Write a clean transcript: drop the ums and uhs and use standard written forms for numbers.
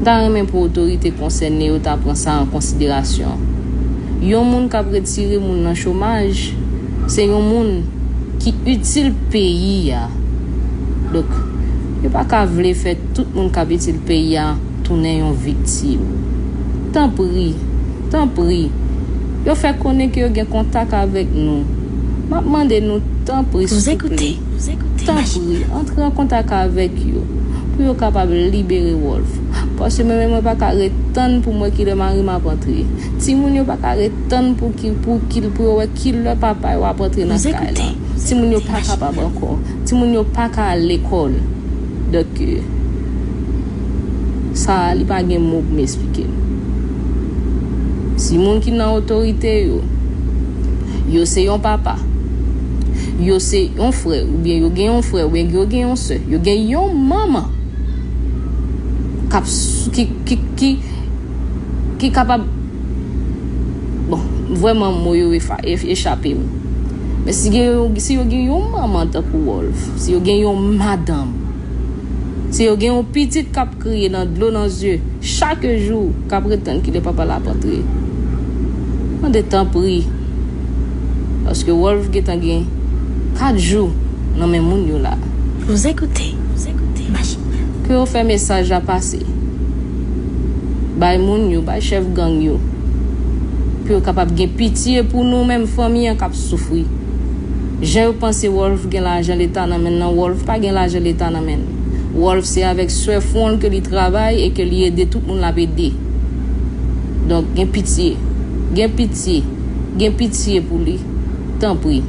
Dans même pour autorité concernée, on prend ça en considération. Yon moun qui a retiré moun dans chômage, c'est yon moun qui utile pays ya. Donc, yo pas qu'à vle faire tout moun qui utile pays ya tourner yon victime. Tant pris. Yo fait connaître que yo gen contact avec nous. M'a demandé nous tant pris. Vous écoutez. Tant pris, entrez en contact avec yo. Pour yo capable libérer Wolf. Parce que même pas qu'à retendre pour moi qui le mari m'a rentré. Si moun yo pas qu'à retendre pour qu'il le papa ou rentrer dans la caille. Si moun yo pas capable encore. Si moun yo pas qu'à l'école. Donc ça li pas gen mot m'expliquer. Si moun qui dans autorité yo c'est yon papa. Yo c'est yon frère ou bien yo gen yon frère ou bien yo gen yon sœur, yo gen yon maman qui capable bon vraiment moi yo échappé. Mais si yo gen yon maman tant pour Wolf, si yo gen yon madame, si yo gen yon petite cap crier dans de l'eau dans les yeux chaque jour cap prétend qu'il est papa la rentrer. On de temps pris parce que Wolf gen 4 jours non mais moun yo là. Vous écoutez. Machine. Que on fait message à passer. Bay moun yo, bay chef gang yo. Puis on capable gen pitié pour nous même famille qui souffrir. J'ai pensé Wolf gen l'argent l'état nan men nan Wolf pas gen l'argent l'état nan men. Wolf c'est avec ce fond que il travaille et que il aide tout monde la aider. Donc gen pitié pour lui. Tant pis.